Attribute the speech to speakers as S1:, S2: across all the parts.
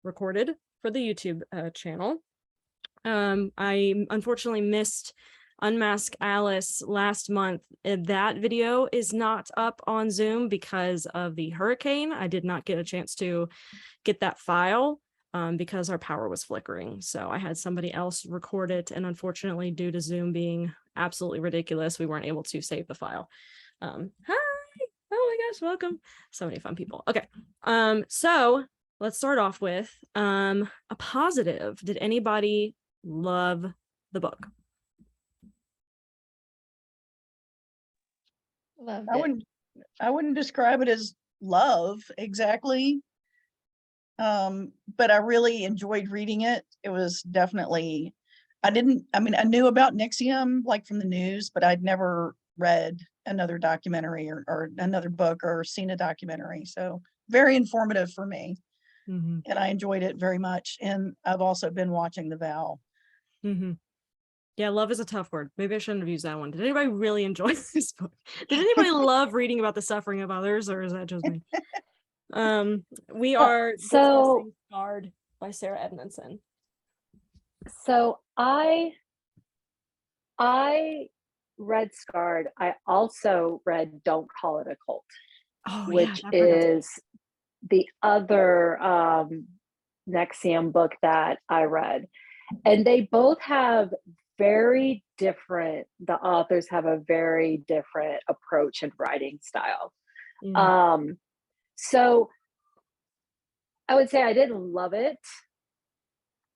S1: recorded for the YouTube channel. I unfortunately missed Unmask Alice last month. That video is not up on Zoom because of the hurricane. I did not get a chance to get that file because our power was flickering. So I had somebody else record it, and unfortunately, due to Zoom being absolutely ridiculous, we weren't able to save the file. Hi, oh my gosh, welcome. So many fun people. Okay, so let's start off with a positive. Did anybody love the book?
S2: Loved it.
S3: I wouldn't describe it as love exactly. But I really enjoyed reading it. It was definitely, I knew about Nixium like from the news, but I'd never read another documentary or another book or seen a documentary. So very informative for me.
S1: Mm-hmm.
S3: And I enjoyed it very much. And I've also been watching The Vow.
S1: Mm-hmm. Yeah, love is a tough word. Maybe I shouldn't have used that one. Did anybody really enjoy this book? Did anybody love reading about the suffering of others, or is that just me? We are discussing Scarred by Sarah Edmondson.
S2: So I read Scarred. I also read Don't Call It a Cult, which is the other Nexium book that I read. And they both have the authors have a very different approach and writing style. So I would say I didn't love it.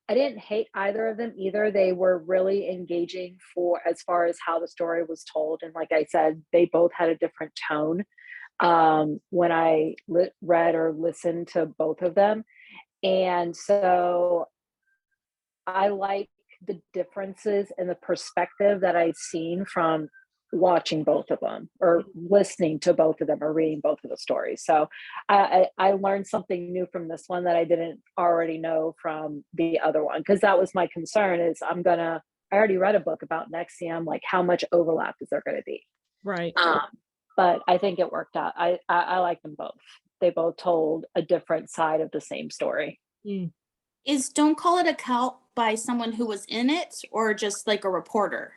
S2: I didn't hate either of them either. They were really engaging as far as how the story was told. And like I said, they both had a different tone when I read or listened to both of them. And so I like the differences in the perspective that I've seen from watching both of them or listening to both of them or reading both of the stories. So I learned something new from this one that I didn't already know from the other one, because that was my concern is I already read a book about Nexium, like how much overlap is there going to be?
S1: Right.
S2: But I think it worked out. I like them both. They both told a different side of the same story.
S4: Is Don't Call It a Cult by someone who was in it or just like a reporter?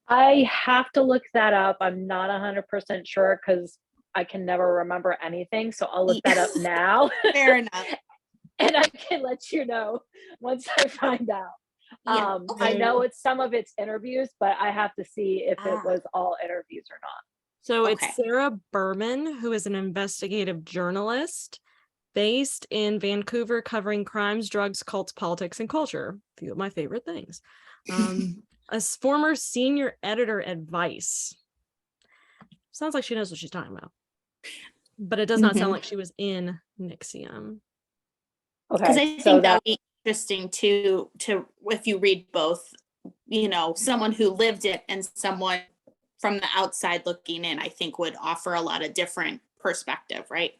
S2: I have to look that up. I'm not 100% sure because I can never remember anything. So I'll look that up now.
S4: Fair enough.
S2: And I can let you know once I find out.
S4: Yeah,
S2: I know some of it's interviews, but I have to see if it was all interviews or not.
S1: So it's Sarah Berman, who is an investigative journalist based in Vancouver, covering crimes, drugs, cults, politics, and culture. A few of my favorite things. A former senior editor at Vice. Sounds like she knows what she's talking about. But it does not sound like she was in Nixium.
S2: Okay.
S4: Because I think that would be interesting to if you read both, someone who lived it and someone from the outside looking in, I think would offer a lot of different perspective, right?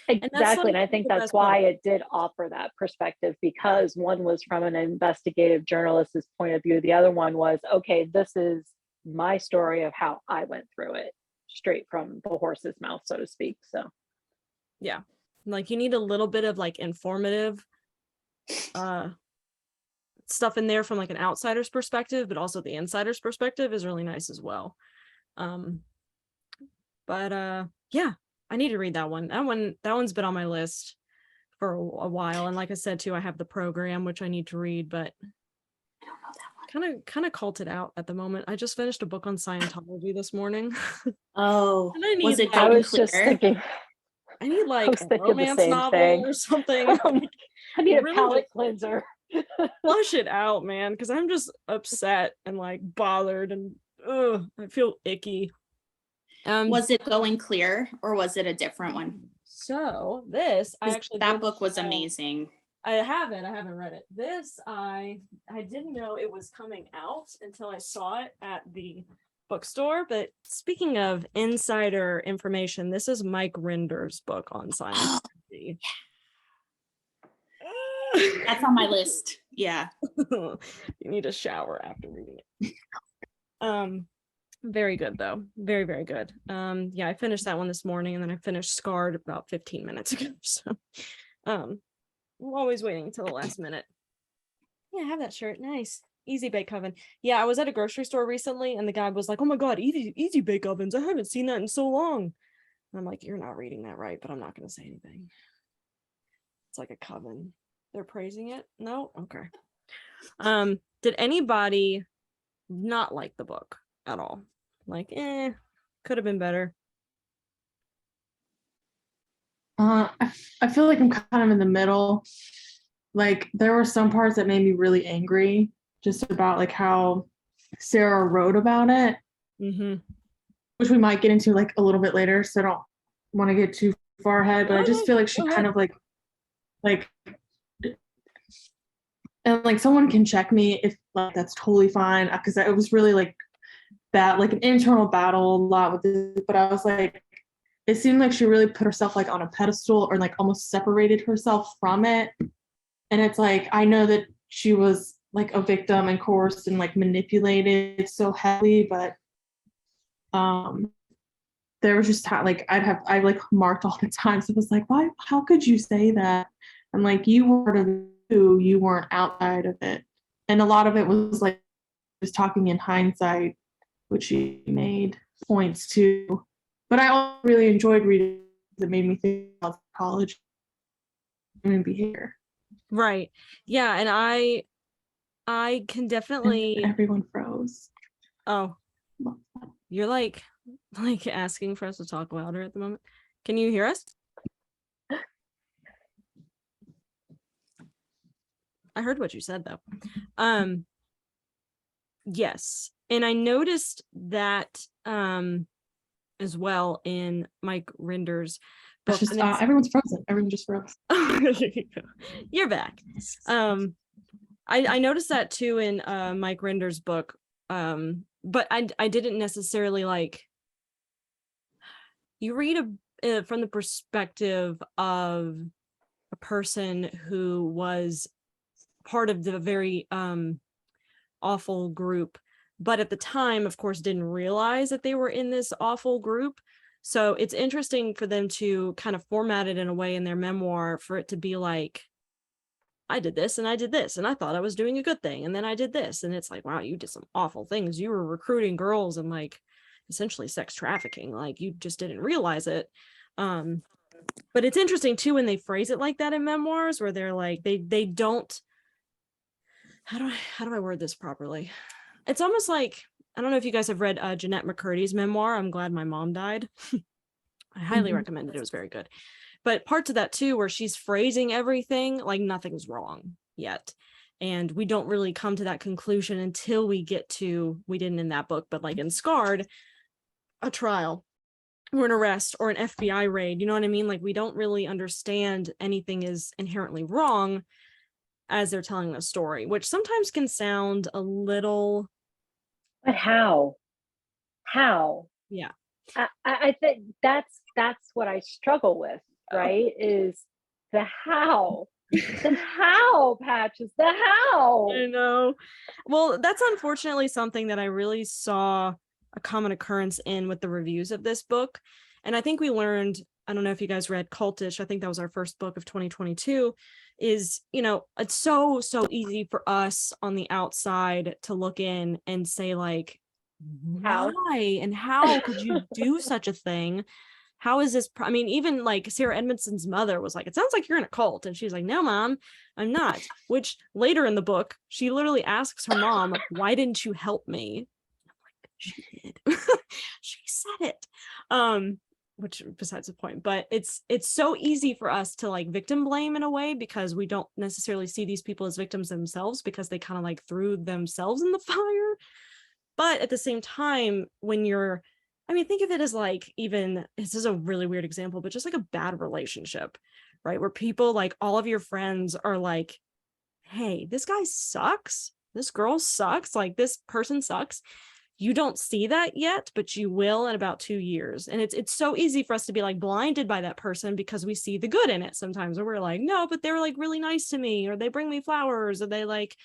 S2: Exactly. And I think that's why it did offer that perspective, because one was from an investigative journalist's point of view. The other one was, okay, this is my story of how I went through it straight from the horse's mouth, so to speak. So,
S1: yeah, like you need a little bit of like informative stuff in there from like an outsider's perspective, but also the insider's perspective is really nice as well. Yeah, I need to read that one. That one's been on my list for a while, and like I said too, I have the program which I need to read, but
S4: I don't know that one.
S1: Kind of culted out at the moment. I just finished a book on Scientology this morning.
S4: Oh,
S1: was it?
S2: I was just thinking.
S1: I need like a romance novel or something.
S2: I need a palate cleanser.
S1: Flush it out, man, because I'm just upset and like bothered and I feel icky.
S4: Was it Going Clear or was it a different one?
S1: So this
S4: that book was amazing.
S1: I haven't read it. This I didn't know it was coming out until I saw it at the bookstore. But speaking of insider information, this is Mike Rinder's book on Scientology.
S4: That's on my list. Yeah.
S1: You need a shower after reading it. Very good though. Very, very good. Yeah, I finished that one this morning, and then I finished Scarred about 15 minutes ago. So always waiting until the last minute. Yeah, I have that shirt. Nice. Easy Bake Oven. Yeah, I was at a grocery store recently and the guy was like, oh my God, easy Bake Ovens. I haven't seen that in so long. And I'm like, you're not reading that right, but I'm not going to say anything. It's like a coven. They're praising it? No? Okay. Did anybody not like the book at all? Like, could have been better.
S5: I feel like I'm kind of in the middle. Like there were some parts that made me really angry just about like how Sarah wrote about it, which we might get into like a little bit later, so I don't want to get too far ahead, but I just feel like she kind of like and like someone can check me if like that's totally fine, because it was really like that, like an internal battle a lot with this, but I was like, it seemed like she really put herself like on a pedestal or like almost separated herself from it. And it's like, I know that she was like a victim and coerced and like manipulated so heavily, but there was just like I like marked all the times. It was like, why? How could you say that? And like you weren't outside of it, and a lot of it was like just talking in hindsight, which she made points to. But I also really enjoyed reading. It made me think about college and behavior.
S1: Right. Yeah, and I can definitely.
S5: And everyone froze.
S1: Oh, you're like asking for us to talk louder at the moment. Can you hear us? I heard what you said though. Yes, and I noticed that as well in Mike Rinder's book.
S5: Just, everyone's frozen. Everyone just froze.
S1: You're back. I noticed that too in Mike Rinder's book. But I didn't necessarily like. You read from the perspective of a person who was part of the very awful group, but at the time, of course, didn't realize that they were in this awful group. So it's interesting for them to kind of format it in a way in their memoir for it to be like, I did this and I did this and I thought I was doing a good thing and then I did this, and it's like, wow, you did some awful things. You were recruiting girls and like essentially sex trafficking, like you just didn't realize it. But it's interesting too when they phrase it like that in memoirs, where they're like they don't, how do I word this properly? It's almost like, I don't know if you guys have read Jeanette McCurdy's memoir, I'm Glad My Mom Died. I highly recommend it. It was very good. But parts of that too, where she's phrasing everything like nothing's wrong yet. And we don't really come to that conclusion until we get to, we didn't in that book, but like in Scarred, a trial or an arrest or an FBI raid, you know what I mean? Like we don't really understand anything is inherently wrong as they're telling the story, which sometimes can sound a little.
S2: But how?
S1: Yeah.
S2: I think that's what I struggle with, right? Is the how. The how, Patches, the how.
S1: I know. Well, that's unfortunately something that I really saw a common occurrence in with the reviews of this book. And I think we learned, I don't know if you guys read Cultish, I think that was our first book of 2022, is, you know, it's so easy for us on the outside to look in and say like, why and how could you do such a thing? How is this? I mean, even like Sarah Edmondson's mother was like, it sounds like you're in a cult. And she's like, no, Mom, I'm not. Which later in the book, she literally asks her mom, why didn't you help me? I'm like, she did. She said it. Which besides the point, but it's so easy for us to like victim blame in a way, because we don't necessarily see these people as victims themselves, because they kind of like threw themselves in the fire. But at the same time, when you're, I mean, think of it as like, even, this is a really weird example, but just like a bad relationship, right? Where people, like all of your friends are like, hey, this guy sucks. This girl sucks. Like this person sucks. You don't see that yet, but you will in about 2 years. And it's so easy for us to be like blinded by that person because we see the good in it sometimes, or we're like, no, but they're like really nice to me, or they bring me flowers, or they like,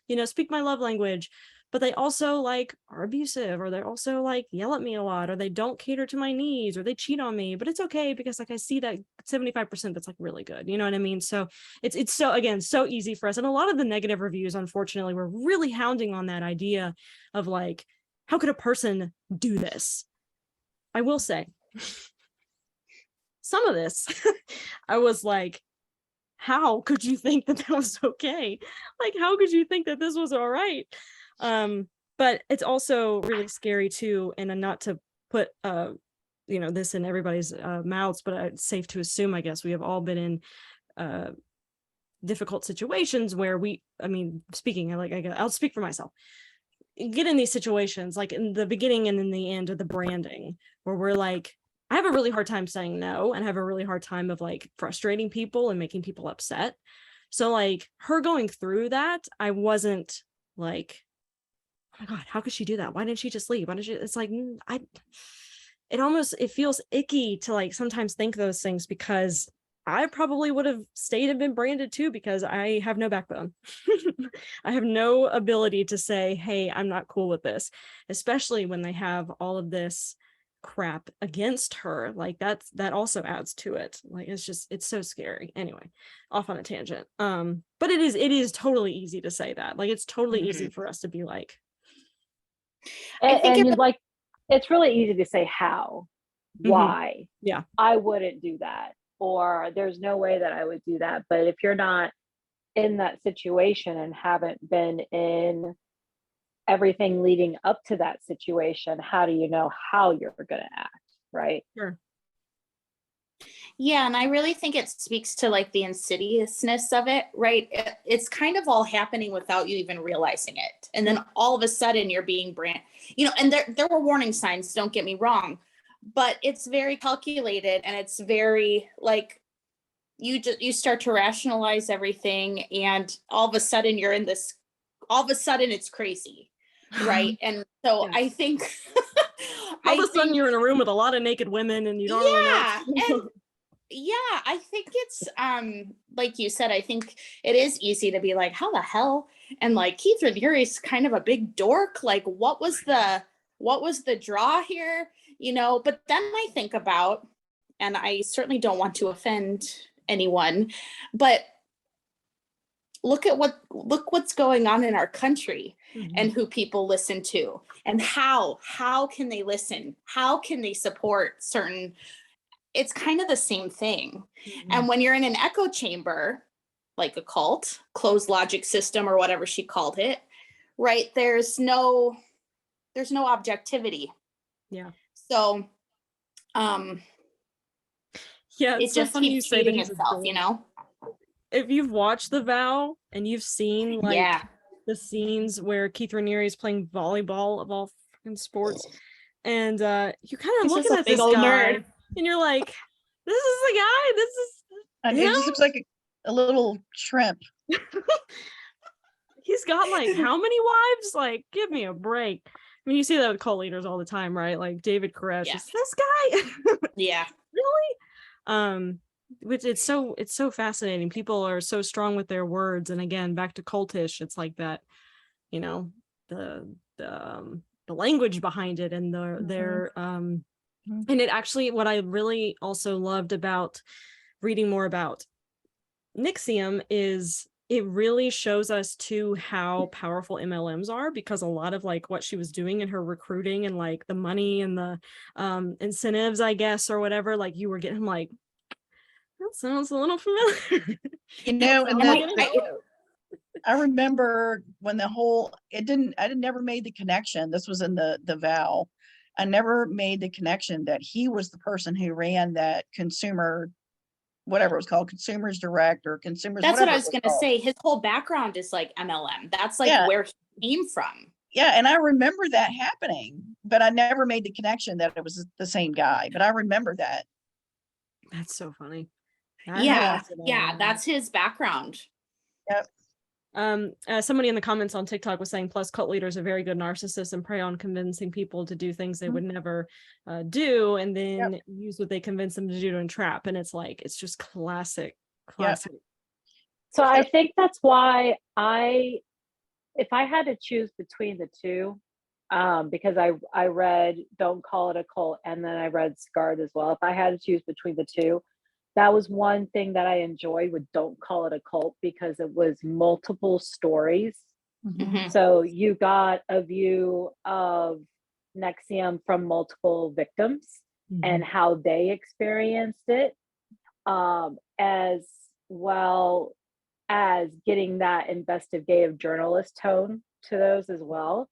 S1: you know, speak my love language. but they also like are abusive, or they also like yell at me a lot, or they don't cater to my needs, or they cheat on me, but it's okay because like I see that 75% that's like really good, you know what I mean? So it's so, again, so easy for us. And a lot of the negative reviews, unfortunately, were really hounding on that idea of like, how could a person do this? I will say some of this I was like, how could you think that that was okay? Like, how could you think that this was all right? But it's also really scary too, and not to put this in everybody's mouths, but it's safe to assume, I guess, we have all been in difficult situations where I'll speak for myself, get in these situations like in the beginning and in the end of the branding, where we're like, I have a really hard time saying no, and have a really hard time of like frustrating people and making people upset. So like her going through that, I wasn't like, oh my God, how could she do that? Why didn't she just leave? Why did she? It's like, it feels icky to like sometimes think those things, because I probably would have stayed and been branded too, because I have no backbone. I have no ability to say, hey, I'm not cool with this, especially when they have all of this crap against her. Like that also adds to it. Like it's so scary. Anyway, off on a tangent. But it is totally easy to say that. Like it's totally easy for us to be like,
S2: and you'd like, it's really easy to say how, why.
S1: Yeah,
S2: I wouldn't do that, or there's no way that I would do that. But if you're not in that situation and haven't been in everything leading up to that situation, how do you know how you're going to act, right?
S1: sure.
S4: Yeah, and I really think it speaks to like the insidiousness of it, right? It's kind of all happening without you even realizing it. And then all of a sudden you're being and there were warning signs, don't get me wrong, but it's very calculated, and it's very like you start to rationalize everything, and all of a sudden it's crazy. Right. And so
S1: Yeah.
S4: I think
S1: All of a sudden you're in a room with a lot of naked women and you don't really know.
S4: Yeah, I think it's like you said, I think it is easy to be like, how the hell? And like Keith Raniere's kind of a big dork. Like, what was the draw here? But then I think about, and I certainly don't want to offend anyone, but look what's going on in our country, and who people listen to, and how can they listen? How can they support certain? It's kind of the same thing. And when you're in an echo chamber, like a cult, closed logic system, or whatever she called it, right? There's no objectivity.
S1: Yeah.
S4: So,
S1: yeah,
S4: it
S1: it's so
S4: just
S1: funny you
S4: keeps
S1: say that
S4: feeding
S1: he's a
S4: itself,
S1: dork. If you've watched The Vow and you've seen like the scenes where Keith Raniere is playing volleyball of all fucking sports, and you kind of
S5: He's
S1: looking
S5: just a
S1: at
S5: big
S1: this
S5: old
S1: guy
S5: nerd.
S1: and you're like, this is the guy, this is
S3: And
S1: him?
S3: it just looks like a little shrimp.
S1: He's got like how many wives? Like, give me a break. I mean, you see that with cult leaders all the time, right? Like David Koresh.
S4: Yeah.
S1: Is this guy?
S4: Yeah.
S1: Really? Which it's so fascinating. People are so strong with their words, and again, back to cultish, it's like that, the language behind it, and their and it actually, what I really also loved about reading more about Nixium is it really shows us too how powerful MLMs are, because a lot of like what she was doing in her recruiting and like the money and the incentives, I guess, or whatever, like you were getting like, that sounds a little familiar.
S3: And I remember when I never made the connection. This was in the Vow. I never made the connection that he was the person who ran that consumer, whatever it was called, Consumers Direct or Consumers.
S4: That's what I was going to say. His whole background is like MLM. That's like where he came from.
S3: Yeah. And I remember that happening, but I never made the connection that it was the same guy, but I remember that.
S1: That's so funny.
S4: Yeah. That's his background.
S3: Yep.
S1: Somebody in the comments on TikTok was saying, plus cult leaders are very good narcissists and prey on convincing people to do things they would never do, and then use what they convince them to do to entrap. And it's like, it's just classic.
S2: So I think that's why if I had to choose between the two, because I read Don't Call It a Cult and then I read Scarred as well. If I had to choose between the two, that was one thing that I enjoyed with Don't Call It a Cult because it was multiple stories.
S4: Mhm.
S2: So you got a view of Nexium from multiple victims and how they experienced it, as well as getting that investigative journalist tone to those as well,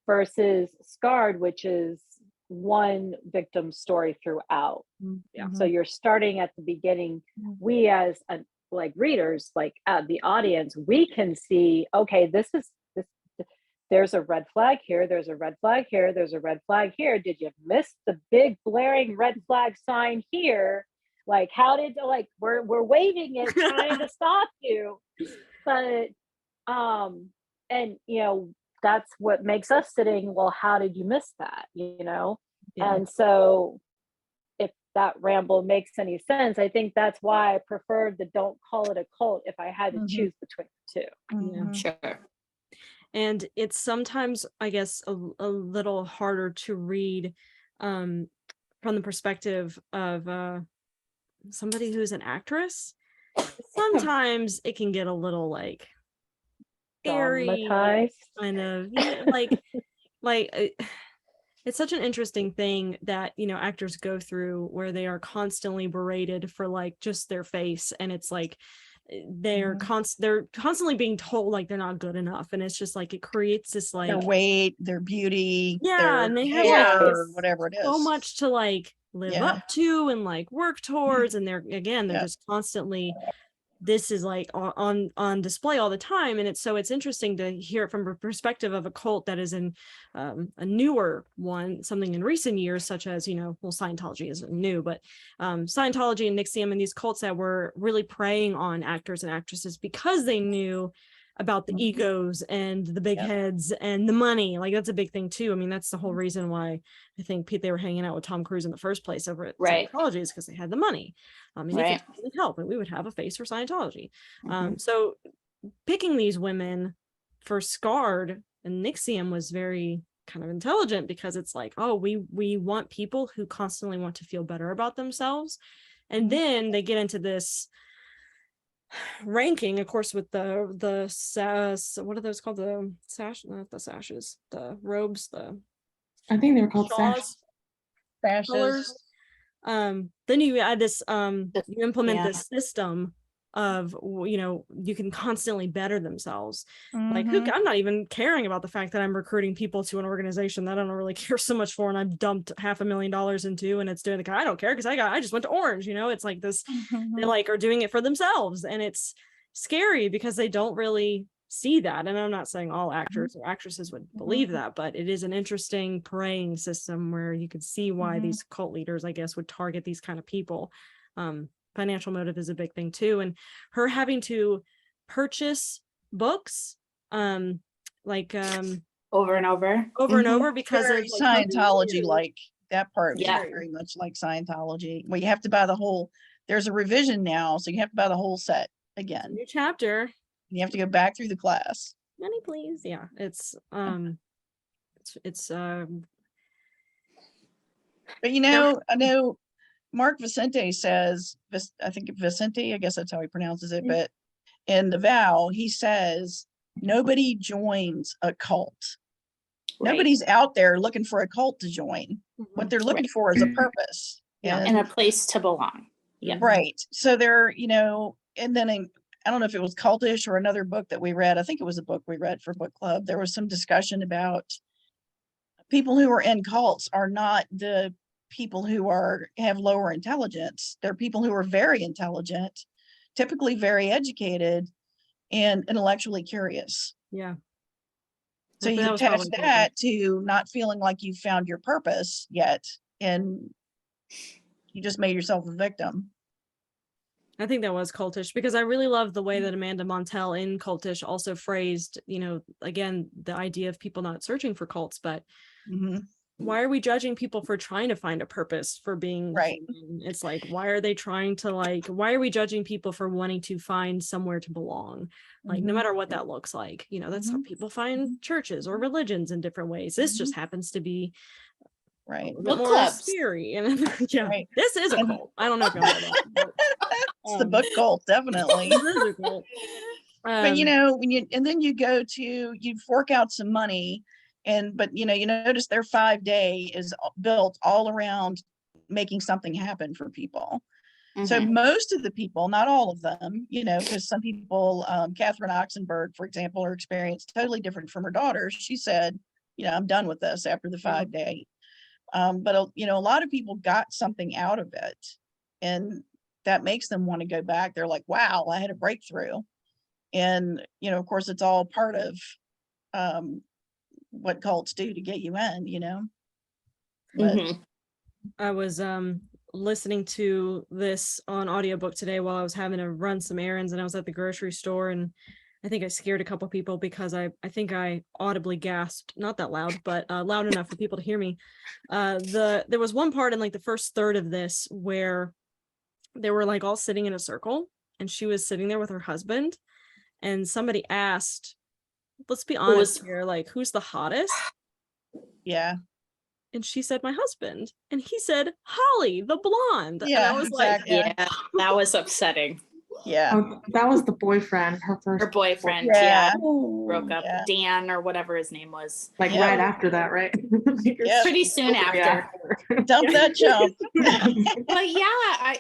S2: versus Scarred, which is one victim story throughout.
S1: Yeah.
S2: So you're starting at the beginning. We as like readers, like the audience, we can see, okay, this. There's a red flag here. There's a red flag here. There's a red flag here. Did you miss the big blaring red flag sign here? Like, how did we're waving it, trying to stop you, but and that's what makes us sitting. Well, how did you miss that?
S5: Yeah.
S2: And so if that ramble makes any sense, I think that's why I preferred the Don't Call It a Cult if I had to choose between the two.
S1: Yeah.
S4: Sure.
S1: And it's sometimes, I guess, a little harder to read from the perspective of somebody who's an actress. Sometimes it can get a little like scary,
S2: Traumatized.
S1: kind of, it's such an interesting thing that actors go through where they are constantly berated for like just their face, and it's like they're constantly being told like they're not good enough, and it's just like it creates this like
S3: Their weight, their beauty,
S1: yeah,
S3: their
S1: and they have
S3: hair,
S1: like
S3: or whatever it is.
S1: so much to like live up to and like work towards, and they're just constantly, this is like on display all the time. And it's interesting to hear it from a perspective of a cult that is in a newer one, something in recent years, such as Scientology isn't new, but Scientology and NXIVM and these cults that were really preying on actors and actresses because they knew about the egos and the big heads and the money. Like that's a big thing too. I mean, that's the whole reason why I think they were hanging out with Tom Cruise in the first place over at Scientology, is because they had the money. And he could really help, and we would have a face for Scientology. So picking these women for Scarred and NXIVM was very kind of intelligent, because it's like, oh, we want people who constantly want to feel better about themselves. And then they get into this ranking, of course, with the what are those called, the sash, not the sashes, the robes,
S5: I think they were called
S1: shawls, colors. Then you add this you implement this system of you can constantly better themselves. Like I'm not even caring about the fact that I'm recruiting people to an organization that I don't really care so much for, and I've dumped $500,000 into, and it's doing I don't care because I just went to Orange. It's like this, they like are doing it for themselves, and it's scary because they don't really see that. And I'm not saying all actors or actresses would believe that, but it is an interesting preying system where you could see why these cult leaders, I guess, would target these kind of people. Financial motive is a big thing too, and her having to purchase books over and over because
S3: very
S1: of
S3: Scientology, like that part was very much like Scientology, where you have to buy the whole, there's a revision now, so you have to buy the whole set again.
S1: New chapter.
S3: You have to go back through the class.
S1: Money, please. Yeah, it's but
S3: I know Mark Vicente says, I think Vicente, I guess that's how he pronounces it, but in The Vow, he says nobody joins a cult. Nobody's out there looking for a cult to join. What they're looking for is a purpose
S4: and a place to belong.
S3: Right. So they're, and then I don't know if it was Cultish or another book that we read. I think it was a book we read for book club. There was some discussion about people who are in cults are not the people who have lower intelligence. They're people who are very intelligent, typically very educated, and intellectually curious.
S1: Yeah.
S3: So you attach that to not feeling like you've found your purpose yet, and you just made yourself a victim.
S1: I think that was Cultish, because I really love the way that Amanda Montell in Cultish also phrased, again, the idea of people not searching for cults, but why are we judging people for trying to find a purpose for being
S3: Right.
S1: human? It's like, why are they trying to why are we judging people for wanting to find somewhere to belong? Like, no
S3: Mhm.
S1: matter what that looks like, that's how
S3: Mhm.
S1: people find churches or religions in different ways. This just happens to be a
S3: Right.
S1: little bit
S4: Book
S1: more
S4: clubs.
S1: scary. And yeah,
S3: Right.
S1: this is a
S3: And-
S1: cult. I don't know if y'all know that. But,
S3: It's the book cult, definitely.
S1: it is a cult.
S3: But and then you fork out some money, but you notice their 5-day is built all around making something happen for people. So
S4: Mhm.
S3: most of the people, not all of them, because some people, Catherine Oxenberg, for example, her experience totally different from her daughter. She said, I'm done with this after the 5-day. But a lot of people got something out of it, and that makes them want to go back. They're like, wow, I had a breakthrough. And, of course, it's all part of what cults do to get you in. But
S4: Mhm.
S1: I was listening to this on audiobook today while I was having to run some errands, and I was at the grocery store, and I think I scared a couple people because I think I audibly gasped, not that loud, but loud enough for people to hear me. There was one part in like the first third of this where they were like all sitting in a circle, and she was sitting there with her husband, and somebody asked, let's be honest here, like, who's the hottest?
S3: yeah,
S1: And she said, my husband. And he said, Holly, the blonde. And I
S3: yeah,
S1: was
S3: exactly.
S4: Yeah, that was upsetting.
S3: Yeah,
S5: Oh, that was the boyfriend, her first,
S4: Her boyfriend,
S3: yeah,
S4: broke up.
S3: yeah.
S4: Dan or whatever his name was.
S5: like
S3: Yeah.
S5: right after that, right?
S3: Yeah.
S4: Pretty soon after.
S3: Dump that chump.
S4: But yeah,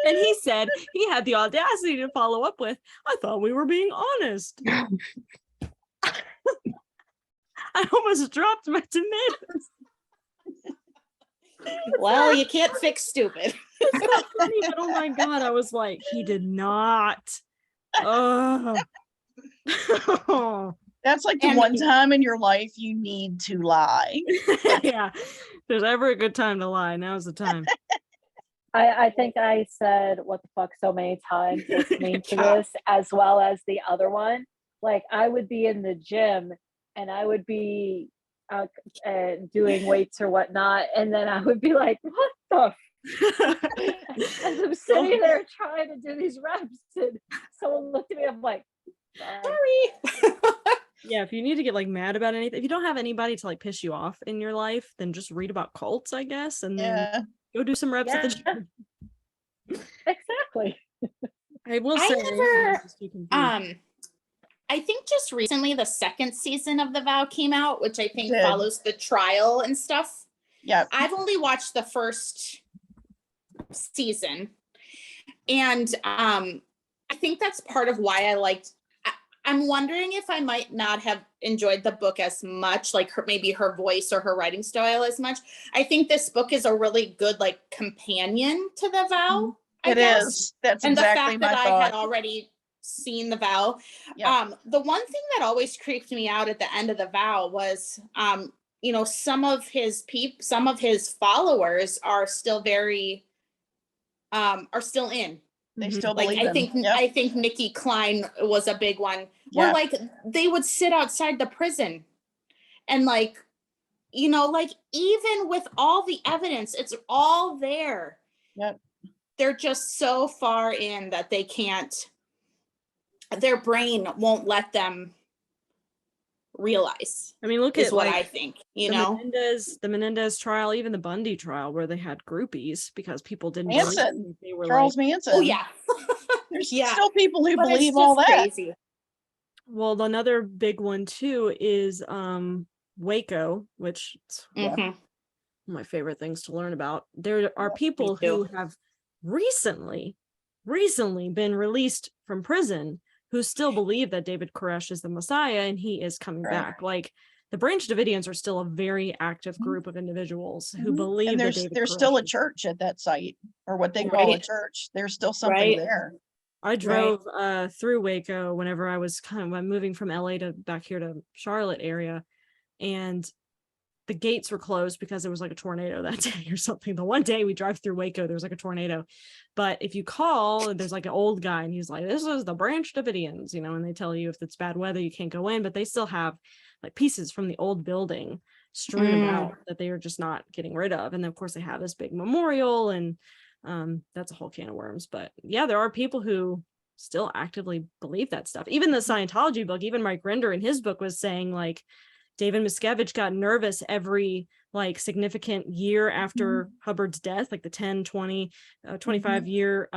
S1: And he said he had the audacity to follow up with, I thought we were being honest. I almost dropped my tomatoes.
S4: well, you can't fix stupid.
S1: It's so funny, but oh my God, I was like, he did not. Oh.
S3: That's like the
S4: And-
S3: one time in your life you need to lie.
S1: Yeah. If there's ever a good time to lie, now's the time.
S2: I think I said what the fuck so many times listening to
S4: Yeah.
S2: this, as well as the other one. Like, I would be in the gym and I would be doing weights or whatnot, and then I would be like, what the as I'm sitting there trying to do these reps, and someone looked at me, I'm like,
S4: Sorry.
S1: Yeah, if you need to get like mad about anything, if you don't have anybody to like piss you off in your life, then just read about cults, I guess, and then
S3: Yeah.
S1: go do some reps at the gym.
S2: exactly.
S1: I will
S4: I
S1: say,
S4: never,
S1: I'm just too confused.
S4: I think just recently the second season of The Vow came out, which I think
S3: Did.
S4: follows the trial and stuff.
S3: Yeah.
S4: I've only watched the first season, and I think that's part of why I liked. I'm wondering if I might not have enjoyed the book as much, like maybe her voice or her writing style as much. I think this book is a really good like companion to The Vow. I
S3: It
S4: guess.
S3: is. That's
S4: And
S3: exactly
S4: the fact
S3: my
S4: that
S3: thought.
S4: I had already seen The Vow.
S3: Yeah.
S4: The one thing that always creeped me out at the end of The Vow was, some of his followers are still are still in.
S3: They
S1: Mhm.
S3: still
S4: Like
S3: believe him. Yep.
S4: I think Nikki Klein was a big one. Where
S3: Yeah.
S4: like they would sit outside the prison and like even with all the evidence, it's all there.
S3: Yep.
S4: They're just so far in that they can't, their brain won't let them realize,
S1: I mean, look
S4: is
S1: at
S4: what
S1: like
S4: I think,
S1: the Menendez trial, even the Bundy trial, where they had groupies because people didn't believe
S3: Manson.
S1: them. They were
S3: Charles
S1: like,
S3: Manson.
S4: Oh yeah.
S3: There's
S4: Yeah.
S3: still people who
S4: But it's
S3: believe all
S4: just
S3: that.
S4: crazy.
S1: well, another big one too is Waco, which is
S3: Yeah.
S4: Mhm.
S1: one of my favorite things to learn about. There are people
S4: too.
S1: who have recently been released from prison who still believe that David Koresh is the Messiah and he is coming
S3: Right.
S1: back. Like, the Branch Davidians are still a very active group of individuals who
S3: Mhm.
S1: believe
S3: And
S1: that
S3: there's
S1: David
S3: there's still a
S1: Koresh is-
S3: church at that site, or what they call a
S4: Right.
S3: church. There's still something
S4: Right.
S3: there.
S1: I drove through Waco whenever I was I'm moving from LA to back here to Charlotte area, and the gates were closed because there was like a tornado that day or something. The one day we drive through Waco, there was like a tornado. But if you call, there's like an old guy and he's like, this is the Branch Davidians, and they tell you if it's bad weather, you can't go in, but they still have like pieces from the old building strewn about that they are just not getting rid of. And then of course they have this big memorial, and that's a whole can of worms. But yeah, there are people who still actively believe that stuff. Even the Scientology book, even Mike Rinder in his book was saying like David Miscavige got nervous every like significant year after Hubbard's death, like the 10, 20, 25 year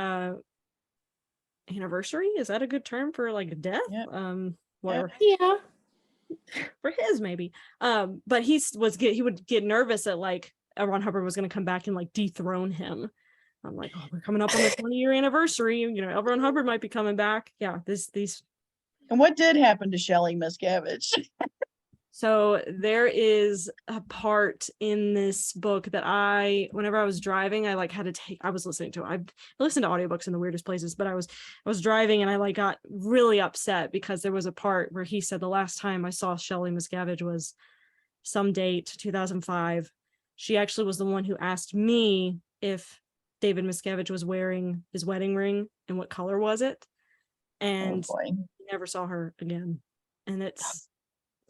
S1: anniversary. Is that a good term for like a death?
S3: Yep.
S1: Whatever.
S4: Yeah.
S1: For his maybe. But he would get nervous that like L. Ron Hubbard was going to come back and like dethrone him. I'm like, oh, we're coming up on the 20-year anniversary. You know, L. Ron Hubbard might be coming back. Yeah, these.
S3: And what did happen to Shelley Miscavige?
S1: So there is a part in this book that whenever I was driving, I like had to I was listening to it. I listened to audiobooks in the weirdest places, but I was driving and I like got really upset because there was a part where he said the last time I saw Shelley Miscavige was some date, 2005. She actually was the one who asked me if David Miscavige was wearing his wedding ring and what color was it. And he never saw her again. And it's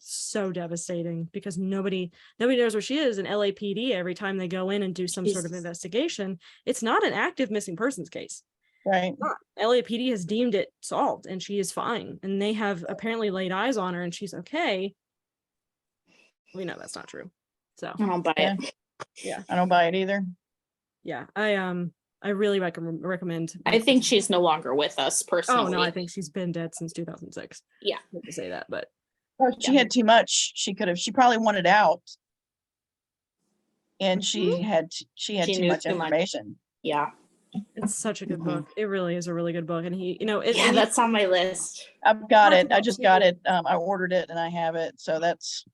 S1: so devastating because nobody knows where she is. And LAPD, every time they go in and do some sort of investigation, it's not an active missing persons case.
S3: Right.
S1: LAPD has deemed it solved and she is fine. And they have apparently laid eyes on her and she's okay. We know that's not true. So
S4: I don't buy it.
S1: Yeah.
S3: I don't buy it either.
S1: Yeah. I really recommend.
S4: I think she's no longer with us personally.
S1: Oh no, I think she's been dead since 2006.
S4: Yeah.
S1: I hate to say that, but
S3: She had too much. She probably wanted out. And she had too much information.
S4: Yeah.
S1: it's such a good book. It really is a really good book. And he,
S4: that's on my list.
S3: I've got it. I just got it. I ordered it and I have it. So that's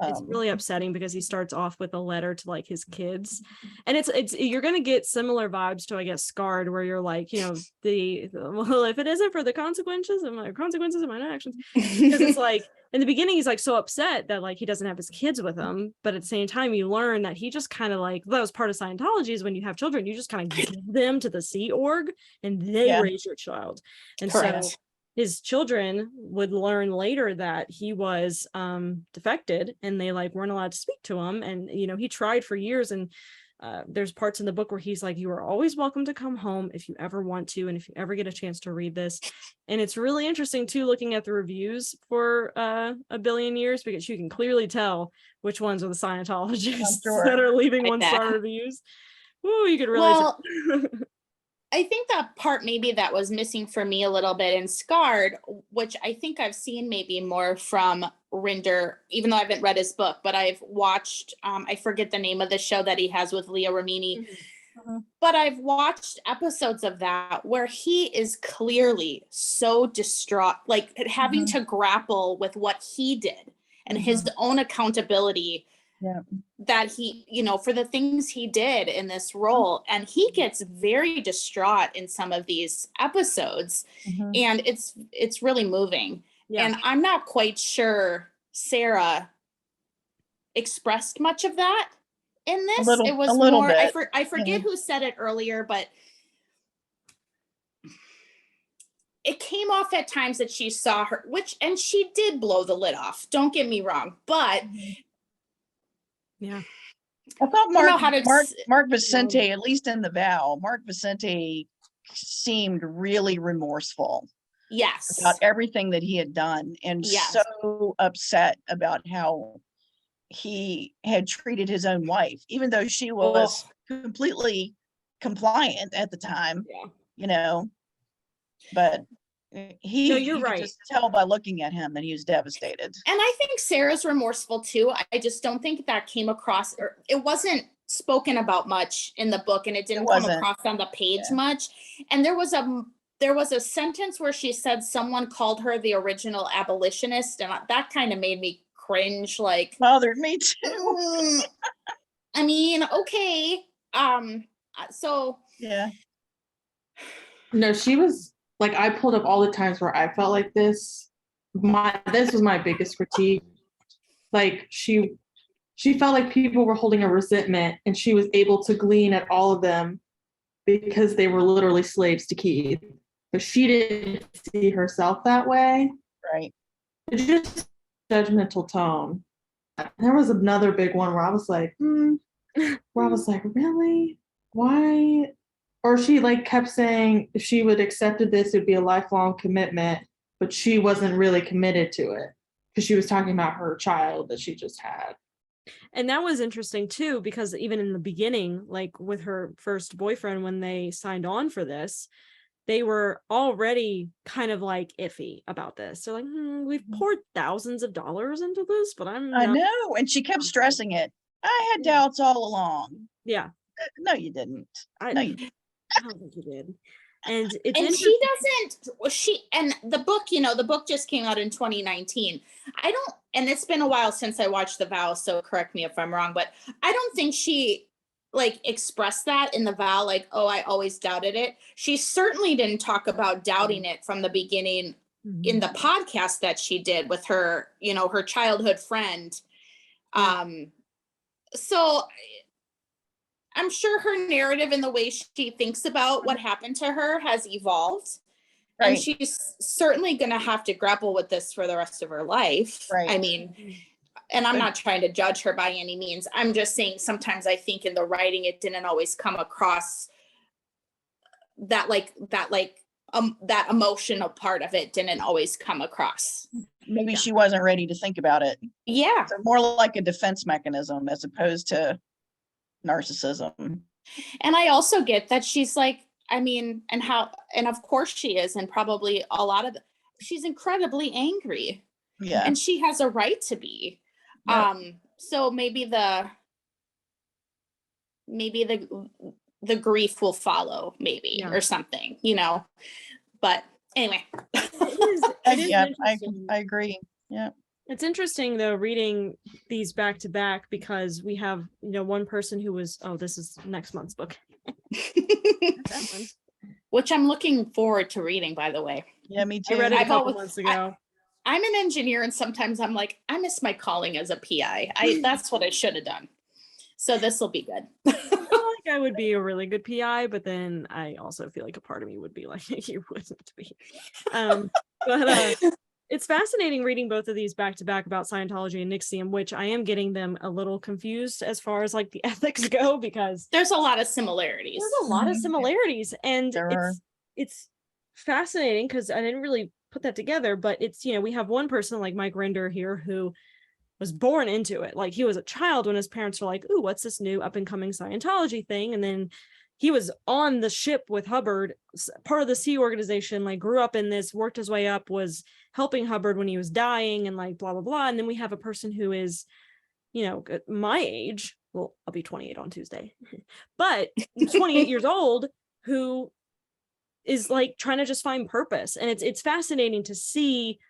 S1: it's really upsetting because he starts off with a letter to like his kids, and it's you're gonna get similar vibes to, I guess, Scarred, where you're like, well, if it isn't for the consequences of my actions, because it's like in the beginning he's like so upset that like he doesn't have his kids with him, but at the same time you learn that he just kind of like, that was part of Scientology, is when you have children you just kind of give them to the Sea Org and they raise your child. And
S4: Correct.
S1: So his children would learn later that he was defected and they like weren't allowed to speak to him. And, he tried for years. And there's parts in the book where he's like, you are always welcome to come home if you ever want to. And if you ever get a chance to read this. And it's really interesting too, looking at the reviews for A Billion Years, because you can clearly tell which ones are the Scientologists that are leaving one-star reviews. Ooh, you could really tell.
S4: I think that part maybe that was missing for me a little bit in Scarred, which I think I've seen maybe more from Rinder, even though I haven't read his book, but I've watched, I forget the name of the show that he has with Leah Remini, but I've watched episodes of that where he is clearly so distraught, like having to grapple with what he did and his own accountability. That he, for the things he did in this role, and he gets very distraught in some of these episodes, and it's really moving. And I'm not quite sure Sarah expressed much of that in this. It was more, I forget who said it earlier, but it came off at times that she saw her, and she did blow the lid off, don't get me wrong, but
S3: I thought Mark Vicente, at least in the vow, Mark Vicente seemed really remorseful.
S4: Yes.
S3: About everything that he had done, and so upset about how he had treated his own wife, even though she was completely compliant at the time, but you could just tell by looking at him that he was devastated.
S4: And I think Sarah's remorseful too. I just don't think that came across, or it wasn't spoken about much in the book, and it didn't come across on the page much. And there was a sentence where she said someone called her the original abolitionist, and that kind of made me cringe. Like,
S3: bothered me too.
S4: I mean, okay. So
S5: no, she was like, I pulled up all the times where I felt like this. This was my biggest critique. Like she felt like people were holding a resentment, and she was able to glean at all of them because they were literally slaves to Keith. But she didn't see herself that way.
S3: Right.
S5: It's just judgmental tone. There was another big one where I was like, where I was like, really? Why? Or she like kept saying if she would accepted this, it'd be a lifelong commitment, but she wasn't really committed to it because she was talking about her child that she just had.
S1: And that was interesting too, because even in the beginning, like with her first boyfriend, when they signed on for this, they were already kind of like iffy about this. They're like, we've poured thousands of dollars into this, but I'm
S3: I
S1: not.
S3: know. And she kept stressing it. I had doubts all along.
S1: Yeah,
S3: No, you didn't.
S1: I,
S3: No, you
S1: I don't think you did. And it's
S4: And
S1: interesting.
S4: and the book, the book just came out in 2019. And it's been a while since I watched The Vow, so correct me if I'm wrong, but I don't think she like expressed that in The Vow, like, oh, I always doubted it. She certainly didn't talk about doubting it from the beginning in the podcast that she did with her, her childhood friend. So I'm sure her narrative and the way she thinks about what happened to her has evolved.
S3: Right.
S4: And she's certainly going to have to grapple with this for the rest of her life.
S3: Right.
S4: I mean, and I'm not trying to judge her by any means. I'm just saying sometimes I think in the writing, it didn't always come across that that emotional part of it didn't always come across.
S3: maybe she wasn't ready to think about it.
S4: Yeah.
S3: So more like a defense mechanism as opposed to narcissism.
S4: And I also get that she's like, I mean, and of course she is, and probably a lot of, she's incredibly angry.
S3: Yeah.
S4: And she has a right to be.
S3: Yep.
S4: So maybe the grief will follow, maybe, or something, but anyway.
S1: It is
S3: Yeah,
S1: interesting.
S3: I agree. Yeah.
S1: It's interesting though, reading these back to back, because we have, one person who was, this is next month's book. That one.
S4: Which I'm looking forward to reading, by the way.
S3: Yeah, me too.
S1: I read it a
S4: I've
S1: couple
S4: always-
S1: months ago.
S4: I'm an engineer, and sometimes I'm like, I miss my calling as a PI. That's what I should have done. So this will be good.
S1: I feel like I would be a really good PI, but then I also feel like a part of me would be like, you wouldn't be. But it's fascinating reading both of these back to back about Scientology and NXIVM, which I am getting them a little confused as far as like the ethics go, because
S4: There's a lot of similarities.
S1: there's a lot of similarities, and
S3: There are.
S1: it's fascinating because I didn't really put that together, but it's, we have one person like Mike Rinder here who was born into it. Like he was a child when his parents were like, ooh, what's this new up and coming Scientology thing? And then he was on the ship with Hubbard, part of the Sea organization, like grew up in this, worked his way up, was helping Hubbard when he was dying, and like blah, blah, blah. And then we have a person who is, my age, well, I'll be 28 on Tuesday, but 28 years old, who is like trying to just find purpose. And it's fascinating to see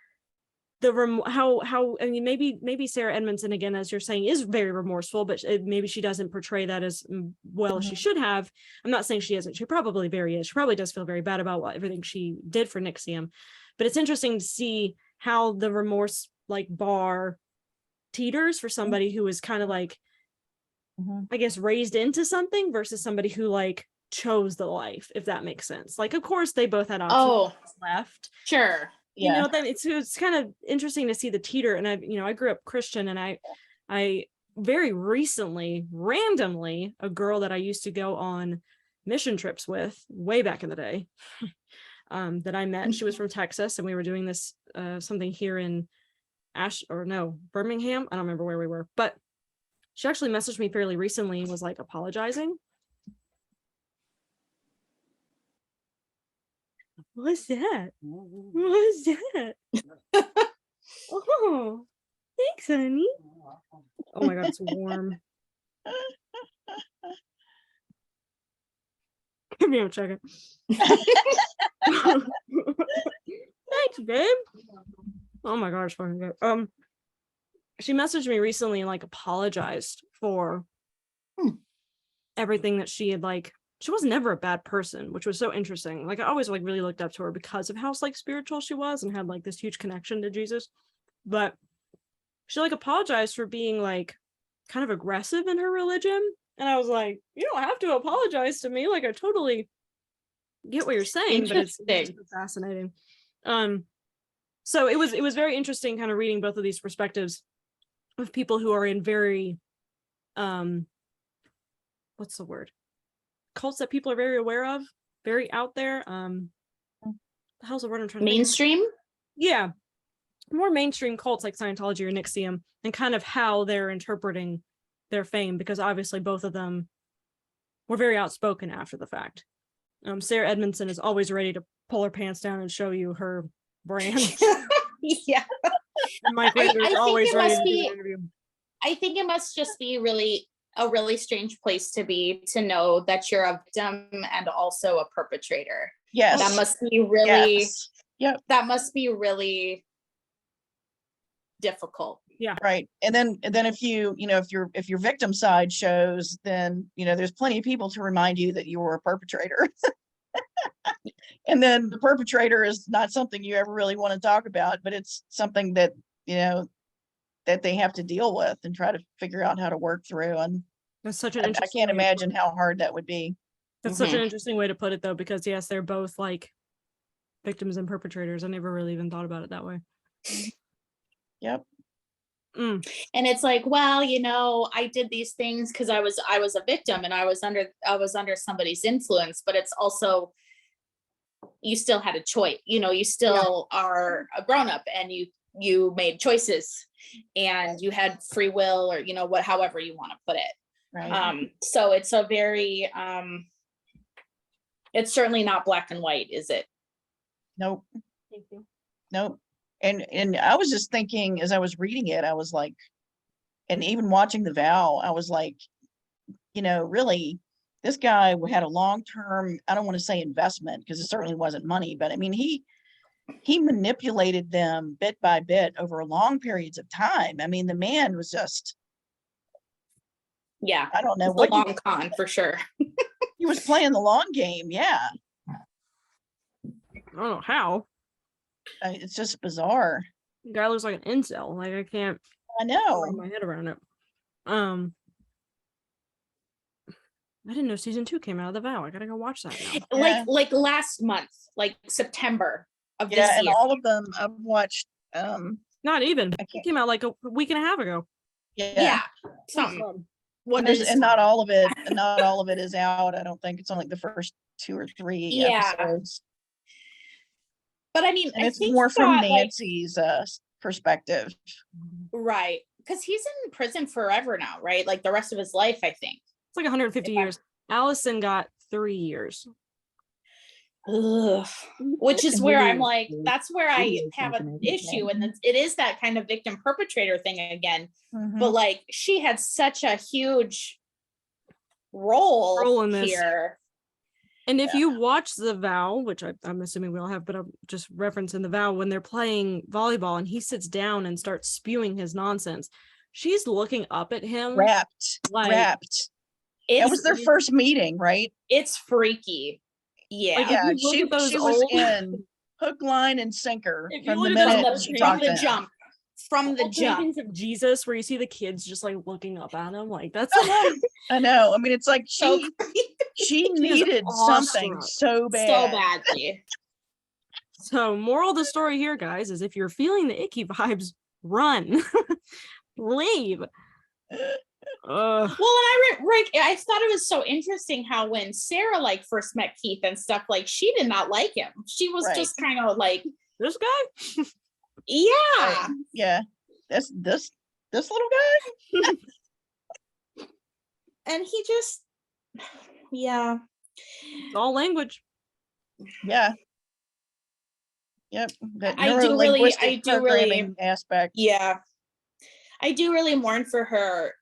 S1: how I mean, maybe Sarah Edmondson, again, as you're saying, is very remorseful, but maybe she doesn't portray that as well as she should have. I'm not saying she isn't. She probably is. She probably does feel very bad about everything she did for NXIVM, but it's interesting to see how the remorse like bar teeters for somebody who is kind of like, I guess, raised into something versus somebody who like chose the life, if that makes sense. Like, of course, they both had options left.
S4: Sure.
S3: Yeah.
S1: Then it's kind of interesting to see the teeter. And I grew up Christian, and I very recently, randomly, a girl that I used to go on mission trips with way back in the day, that I met. She was from Texas, and we were doing this something here in Birmingham. I don't remember where we were, but she actually messaged me fairly recently and was like apologizing. What's that? What's that? Oh, thanks, honey. Oh my God, it's warm. Give me a second. Thanks, babe. Oh my gosh, fucking good. She messaged me recently and like apologized for everything that she had like. She was never a bad person, which was so interesting. Like I always like really looked up to her because of how like spiritual she was and had like this huge connection to Jesus. But she like apologized for being like kind of aggressive in her religion. And I was like, you don't have to apologize to me. Like I totally get what you're saying, but it's fascinating. So it was very interesting kind of reading both of these perspectives. of people who are in very, what's the word? Cults that people are very aware of, very out there. The hell's the word I'm trying to think of?
S4: Mainstream.
S1: Yeah, more mainstream cults like Scientology or NXIVM, and kind of how they're interpreting their fame, because obviously both of them were very outspoken after the fact. Sarah Edmondson is always ready to pull her pants down and show you her brand.
S4: Yeah.
S1: And Mike
S4: I
S1: Ritter is
S4: think
S1: always
S4: it
S1: ready
S4: must
S1: to do
S4: be-
S1: an interview.
S4: I think it must just be a really strange place to be, to know that you're a victim and also a perpetrator.
S3: Yes.
S4: That must be really,
S3: Yes. Yep.
S4: that must be really difficult.
S3: Right. And then if if your victim side shows, then, there's plenty of people to remind you that you were a perpetrator. And then the perpetrator is not something you ever really want to talk about, but it's something that, that they have to deal with and try to figure out how to work through. And
S1: That's such an
S3: I
S1: interesting
S3: can't
S1: way to put
S3: imagine
S1: it.
S3: how hard that would be.
S1: That's such an interesting way to put it, though, because yes, they're both like victims and perpetrators. I never really even thought about it that way.
S3: Yep.
S1: Mm.
S4: And it's like, well, I did these things because I was a victim and I was under somebody's influence, but it's also, you still had a choice, you still are a grown-up, and you made choices and you had free will, or however you want to put it.
S3: Right.
S4: So it's a very it's certainly not black and white, is it?
S3: Nope.
S1: Thank you.
S3: Nope. And I was just thinking, as I was reading it, I was like, and even watching The Vow, I was like, really, this guy had a long-term, I don't want to say investment, because it certainly wasn't money, but I mean, he manipulated them bit by bit over long periods of time. I mean, the man was just,
S4: Yeah,
S3: I don't know
S4: it's
S3: what
S4: a long con for sure.
S3: he was playing the long game. Yeah.
S1: I don't know how.
S3: It's just bizarre.
S1: The guy looks like an incel. Like, I can't
S3: I
S1: wrap
S3: know.
S1: my head around it. I didn't know season 2 came out of The Vow. I gotta go watch that now.
S3: Yeah.
S4: Like last month, like September of
S3: Yeah.
S4: this
S3: And
S4: year.
S3: all of them I've watched.
S1: Not even.
S3: I
S1: It
S3: can't-
S1: came out like a week and a half ago.
S4: Yeah, something. What is
S3: And not all of it is out. I don't think it's only the first 2 or 3
S4: Yeah.
S3: episodes.
S4: But I mean,
S3: And
S4: I
S3: it's
S4: think
S3: more from
S4: that, like,
S3: Nancy's perspective.
S4: right, because he's in prison forever now, right? Like the rest of his life, I think.
S1: It's like 150 years. Allison got 3 years.
S4: Ugh. Which is where I'm like, that's where I have an issue, and it is that kind of victim perpetrator thing again.
S3: Mhm.
S4: But like, she had such a huge role
S1: in this.
S4: here.
S1: And if you watch The Vow, which I'm assuming we all have, but I'm just referencing The Vow, when they're playing volleyball and he sits down and starts spewing his nonsense, she's looking up at him.
S3: Wrapped. That was their first meeting, right?
S4: It's freaky. Yeah.
S1: Like,
S3: Yeah,
S1: if you look
S3: she
S1: at those
S3: was
S1: old-
S3: in hook, line, and sinker
S1: If you
S3: from the
S1: look at those
S3: minute
S1: old
S3: she
S1: paintings
S3: talked
S4: From the
S3: to him.
S4: jump. From the
S1: old
S4: jump.
S1: paintings of Jesus, where you see the kids just like looking up at him, like that's
S3: I know. I mean, it's like
S4: So
S3: she
S1: is
S3: needed something
S1: awestruck.
S3: so bad.
S4: so badly.
S1: So, moral of the story here, guys, is if you're feeling the icky vibes, run, leave.
S4: Well, and I thought it was so interesting how when Sarah like first met Keith and stuff, like she did not like him. She was
S3: Right.
S4: just kind of like,
S1: This guy,
S4: yeah.
S3: Right. Yeah. This little guy.
S4: And he just, yeah.
S1: it's all language.
S3: Yeah. Yep. That
S4: I do really-
S3: neurolinguistic
S4: I do really-
S3: programming aspect.
S4: Yeah. I do really mourn for her,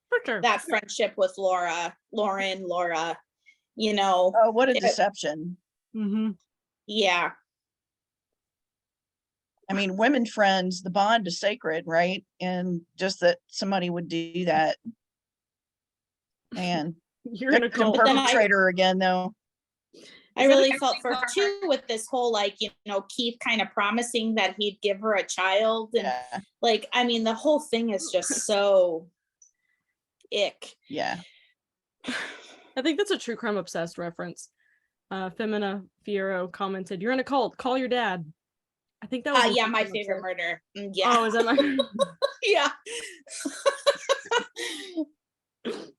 S1: For sure.
S4: that friendship with Laura,
S3: Oh, what a
S4: it-
S3: deception.
S1: Mm-hmm.
S4: yeah.
S3: I mean, women friends, the bond is sacred, right? And just that somebody would do that. Man,
S1: You're in a
S3: victim
S1: cult.
S4: But then
S3: perpetrator again, though.
S4: I really felt for her too, with this whole like, Keith kind of promising that he'd give her a child. And
S3: Yeah.
S4: like, I mean, the whole thing is just so ick.
S3: Yeah.
S1: I think that's a true crime obsessed reference. Femina Fiero commented, "You're in a cult. Call your dad." I think that was.
S4: Yeah,
S1: in
S4: my
S1: season
S4: favorite
S1: 6.
S4: murder. Yeah.
S1: Oh, is that my?
S4: Yeah.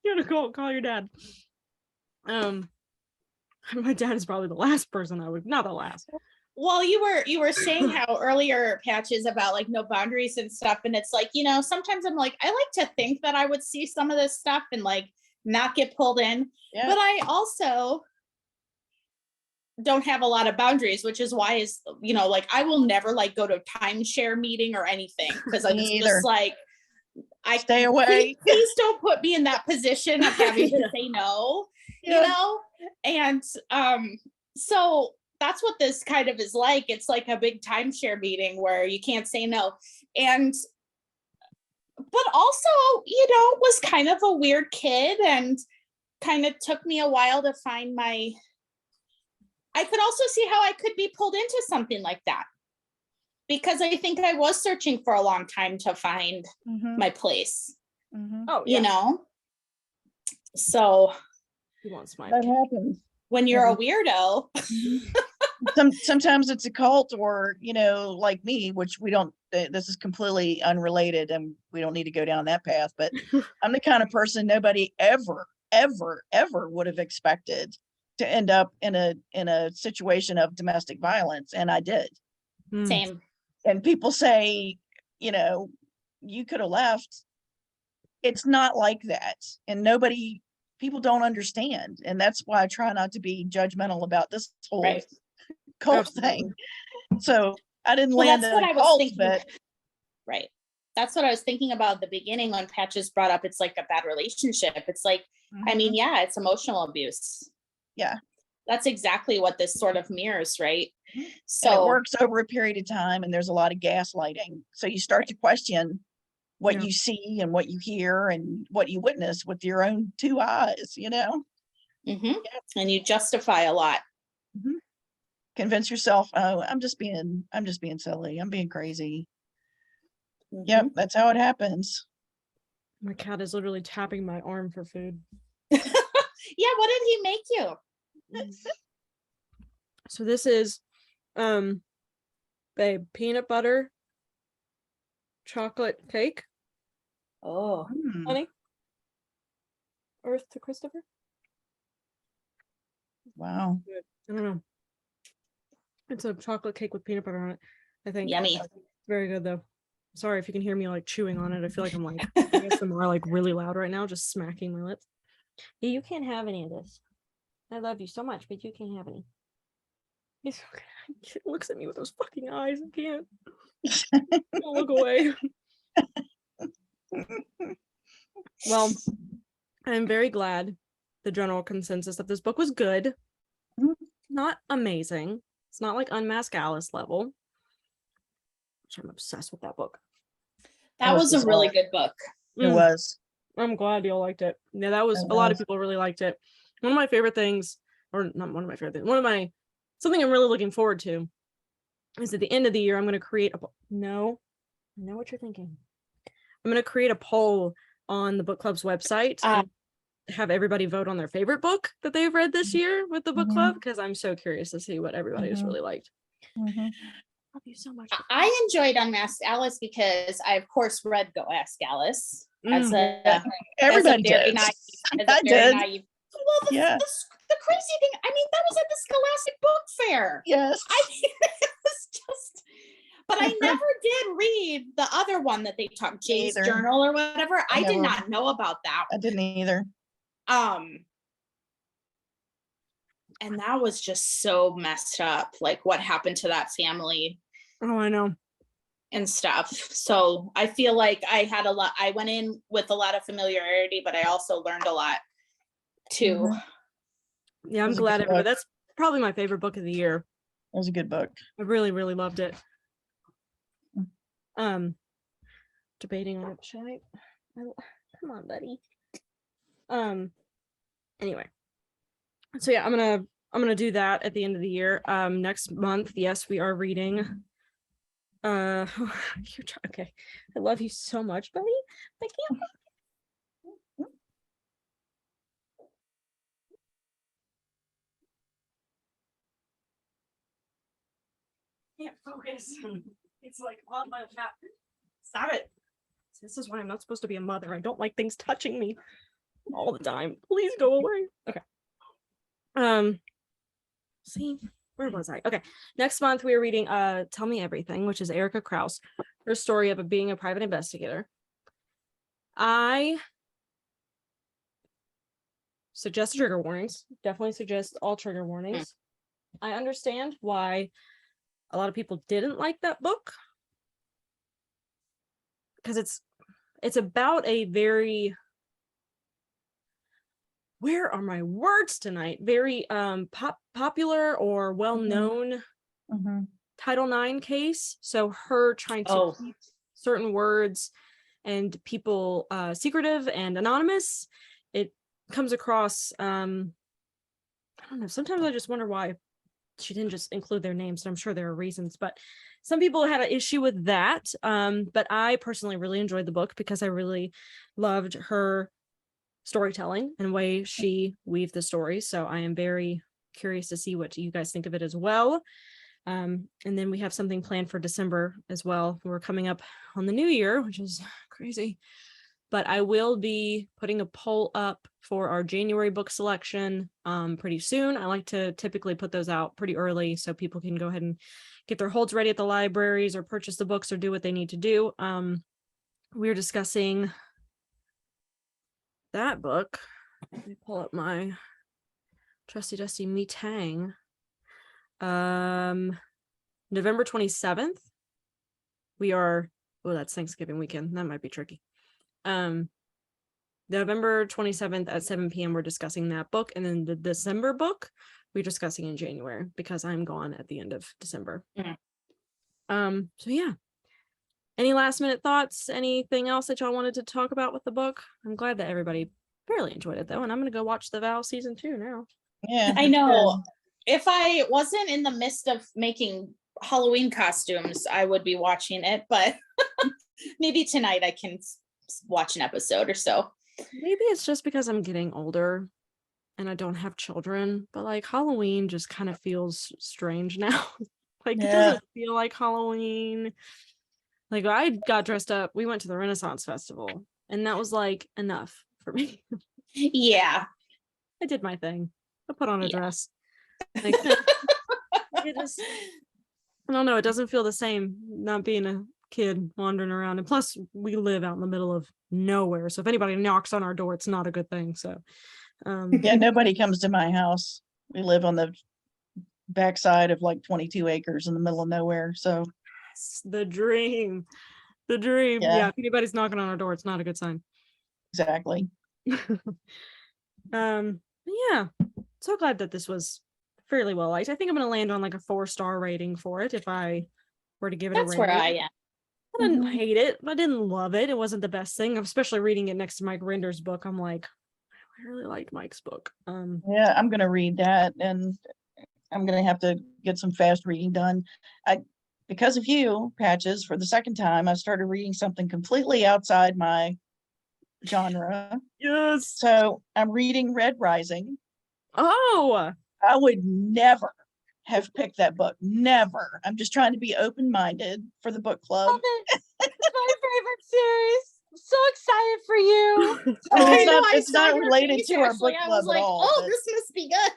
S1: You're gonna call your dad. My dad is probably the last person I would, not the last.
S4: Well, you were saying how earlier, Patches, about like no boundaries and stuff, and it's like, sometimes I'm like, I like to think that I would see some of this stuff and like not get pulled in,
S3: Yeah.
S4: but I also don't have a lot of boundaries, which is why like I will never like go to a timeshare meeting or anything, because I'm just like, I
S3: stay away.
S4: Please don't put me in that position of having to say no, and so that's what this kind of is like. It's like a big timeshare meeting where you can't say no. And but also, was kind of a weird kid, and kind of took me a while to find I could also see how I could be pulled into something like that, because I think I was searching for a long time to find my place.
S1: Oh, yeah.
S4: So
S1: He wants my.
S3: That happens.
S4: When you're a weirdo.
S3: Sometimes it's a cult, or like me, which we don't, this is completely unrelated and we don't need to go down that path, but I'm the kind of person nobody ever would have expected to end up in a situation of domestic violence, and I did.
S4: Same.
S3: And people say, you could have left. It's not like that, and people don't understand, and that's why I try not to be judgmental about this whole cult thing. So I didn't land in a cult, but
S4: right. That's what I was thinking about at the beginning when Patches brought up it's like a bad relationship. It's like, I mean, yeah, it's emotional abuse.
S3: Yeah.
S4: That's exactly what this sort of mirrors, right?
S3: So and it works over a period of time, and there's a lot of gaslighting. So you start to question what you see and what you hear and what you witness with your own 2 eyes,
S4: And you justify a lot.
S3: Convince yourself, oh, I'm just being silly. I'm being crazy. Yep, that's how it happens.
S1: My cat is literally tapping my arm for food.
S4: Yeah, what did he make you?
S1: So this is babe, peanut butter chocolate cake.
S4: Oh,
S1: honey. Earth to Christopher.
S3: Wow.
S1: I don't know. It's a chocolate cake with peanut butter on it, I think.
S4: Yummy.
S1: Very good though. Sorry if you can hear me like chewing on it. I feel like I'm like ASMR like really loud right now, just smacking my lips. Yeah, you can't have any of this. I love you so much, but you can't have any. He looks at me with those fucking eyes. I can't. Don't look away. Well, I'm very glad the general consensus of this book was good. Not amazing. It's not like Unmask Alice level, which I'm obsessed with that book.
S4: That was a really good book.
S3: It was.
S1: I'm glad y'all liked it. Yeah, that was a lot of people really liked it. One of my favorite things, or not one of my favorite things, something I'm really looking forward to is at the end of the year, I'm going to create no, I know what you're thinking. I'm going to create a poll on the book club's website and have everybody vote on their favorite book that they've read this year with the book club, because I'm so curious to see what everybody has really liked. Love you so much.
S4: I enjoyed Unmasked Alice because I, of course, read Go Ask Alice as a
S3: everybody
S4: very
S3: did.
S4: naive.
S3: I did.
S4: Naive. Well, the crazy thing, I mean, that was at the Scholastic Book Fair.
S3: Yes.
S4: I mean, it was just, but I never did read the other one that they talked, Jay's Journal or whatever. I did not know about that.
S3: I didn't either.
S4: And that was just so messed up, like what happened to that family.
S1: Oh, I know.
S4: And stuff. So I feel like I went in with a lot of familiarity, but I also learned a lot too.
S1: Yeah, I'm glad everybody. That's probably my favorite book of the year.
S3: It was a good book.
S1: I really, really loved it. Debating on it. Should I come on, buddy. Anyway. So yeah, I'm gonna do that at the end of the year. Next month, yes, we are reading. Okay. I love you so much, buddy. I can't. can't focus. It's like on my lap. Stop it. This is why I'm not supposed to be a mother. I don't like things touching me all the time. Please go away. Okay. See, where was I? Okay. Next month we are reading Tell Me Everything, which is Erica Krause, her story of being a private investigator. I suggest trigger warnings. Definitely suggest all trigger warnings. I understand why a lot of people didn't like that book, because it's about a very, where are my words tonight, very popular or well-known Title IX case. So her trying to keep certain words and people secretive and anonymous, it comes across I don't know, sometimes I just wonder why she didn't just include their names. I'm sure there are reasons, but some people had an issue with that. But I personally really enjoyed the book because I really loved her storytelling and the way she weaved the story. So I am very curious to see what you guys think of it as well. And then we have something planned for December as well. We're coming up on the new year, which is crazy. But I will be putting a poll up for our January book selection pretty soon. I like to typically put those out pretty early so people can go ahead and get their holds ready at the libraries or purchase the books or do what they need to do. We're discussing that book. Let me pull up my trusty dusty Me Tang. November 27th. We are, oh, that's Thanksgiving weekend. That might be tricky. November 27th at 7 p.m. we're discussing that book, and then the December book we're discussing in January because I'm gone at the end of December. So yeah, any last minute thoughts, anything else that y'all wanted to talk about with the book? I'm glad that everybody fairly enjoyed it though, and I'm gonna go watch The Vow season 2 now.
S3: Yeah,
S4: I know. If I wasn't in the midst of making Halloween costumes, I would be watching it, but maybe tonight I can watch an episode or so.
S1: Maybe it's just because I'm getting older and I don't have children, but like Halloween just kind of feels strange now. Like it doesn't feel like Halloween. Like I got dressed up, we went to the Renaissance Festival, and that was like enough for me.
S4: Yeah.
S1: I did my thing. I put on a dress. Like, it just, I don't know, it doesn't feel the same not being a kid wandering around. And plus we live out in the middle of nowhere, so if anybody knocks on our door, it's not a good thing. So
S3: yeah, nobody comes to my house. We live on the backside of like 22 acres in the middle of nowhere. So
S1: the dream. Yeah, if anybody's knocking on our door, it's not a good sign.
S3: Exactly.
S1: Yeah, so glad that this was fairly well liked. I think I'm gonna land on like a 4-star rating for it if I were to give it a rating.
S4: That's where I am.
S1: I didn't hate it. I didn't love it. It wasn't the best thing, especially reading it next to Mike Render's book. I'm like, I really liked Mike's book.
S3: Yeah, I'm gonna read that, and I'm gonna have to get some fast reading done. Because of you, Patches, for the second time, I started reading something completely outside my genre.
S1: Yes.
S3: So I'm reading Red Rising.
S1: Oh,
S3: I would never have picked that book. Never. I'm just trying to be open-minded for the book club.
S2: It's my favorite series. I'm so excited for you.
S3: It's not related to our book club at all.
S4: Oh, this must be good.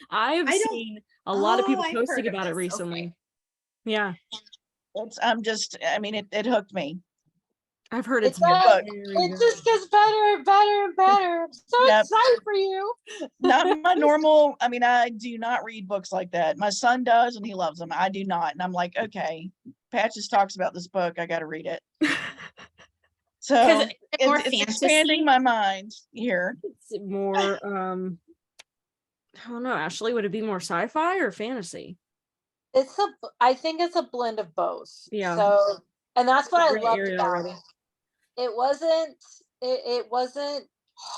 S1: I've seen a lot of people posting about it recently.
S4: Okay.
S1: Yeah.
S3: It hooked me.
S1: I've heard it's
S3: good.
S2: It just gets better and better and better. I'm so excited for you.
S3: Not my normal. I do not read books like that. My son does, and he loves them. I do not. And I'm like, okay, Patches talks about this book. I got to read it. So it's expanding my mind here.
S1: It's more, I don't know, Ashley, would it be more sci-fi or fantasy?
S2: I think it's a blend of both.
S1: Yeah.
S2: So, and that's what I loved about
S1: already.
S2: it. It wasn't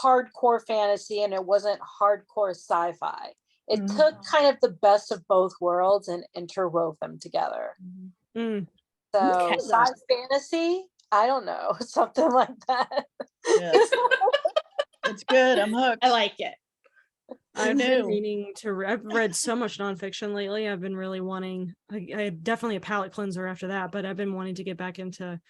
S2: hardcore fantasy and it wasn't hardcore sci-fi. It took kind of the best of both worlds and interwove them together. So fantasy, I don't know, something like that.
S3: Yeah. It's good. I'm hooked.
S4: I like it.
S1: I've
S3: knew?
S1: been meaning to. I've read so much nonfiction lately. I've been really wanting. I definitely a palate cleanser after that, but I've been wanting to get back into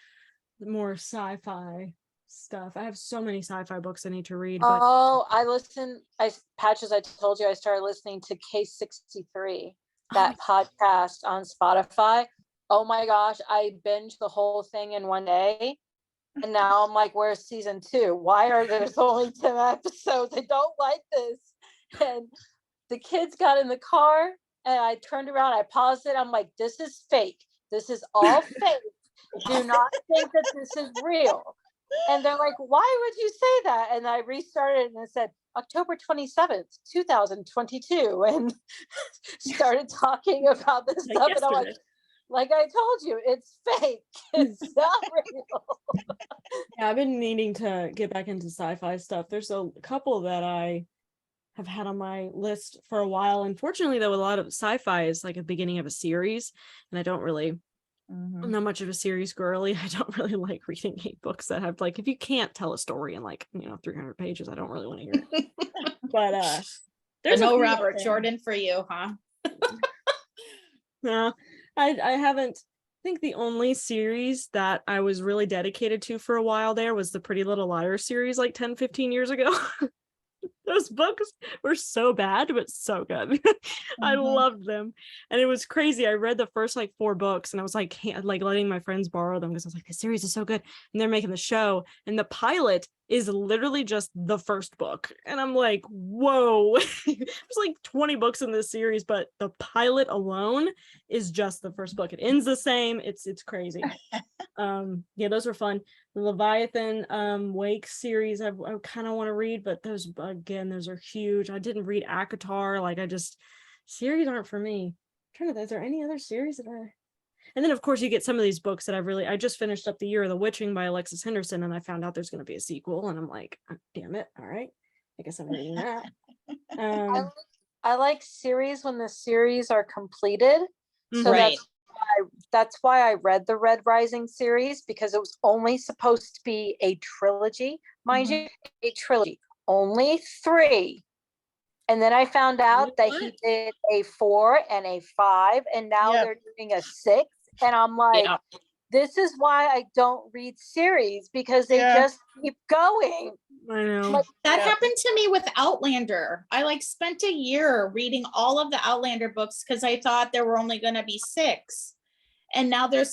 S1: more sci-fi stuff. I have so many sci-fi books I need to read, but
S2: Oh, Patches, I told you I started listening to K63, that podcast on Spotify. Oh my gosh, I binged the whole thing in one day. And now I'm like, where's season 2? Why are there's only 10 episodes? I don't like this. And the kids got in the car and I turned around, I paused it. I'm like, this is fake. This is all fake. Do not think that this is real. And they're like, why would you say that? And I restarted and it said October 27th, 2022, and started talking about this
S1: like
S2: stuff. And I'm
S1: yesterday.
S2: like I told you, it's fake. It's not real.
S1: Yeah, I've been needing to get back into sci-fi stuff. There's a couple that I have had on my list for a while. Unfortunately, though, a lot of sci-fi is like a beginning of a series, and I don't really. I'm not much of a series girly. I don't really like reading 8 books that have like, if you can't tell a story in like 300 pages, I don't really want to hear it. But
S4: There's
S1: a
S4: no
S1: few out
S4: Robert
S1: there.
S4: Jordan for you, huh?
S1: No, I haven't. I think the only series that I was really dedicated to for a while there was the Pretty Little Liars series like 10-15 years ago. Those books were so bad, but so good. I loved them. And it was crazy. I read the first like 4 books and I was like, letting my friends borrow them because I was like, this series is so good. And they're making the show. And the pilot is literally just the first book. And I'm like, whoa. There's like 20 books in this series, but the pilot alone is just the first book. It ends the same. It's crazy. Yeah, those were fun. The Leviathan Wake series I kind of want to read, but those are huge. I didn't read ACOTAR. Like series aren't for me. Is there any other series that and then of course you get some of these books that I just finished up The Year of the Witching by Alexis Henderson, and I found out there's going to be a sequel, and I'm like, oh, damn it. All right, I guess I'm reading that.
S2: I like series when the series are completed. So
S4: Right.
S2: that's why I read the Red Rising series, because it was only supposed to be a trilogy, mind you, a trilogy, only 3. And then I found out that he did a 4 and a 5, and now they're doing a 6. And I'm like, this is why I don't read series, because they just keep going.
S1: I know.
S2: Like,
S4: That happened to me with Outlander. I like spent a year reading all of the Outlander books because I thought there were only going to be 6. And now there's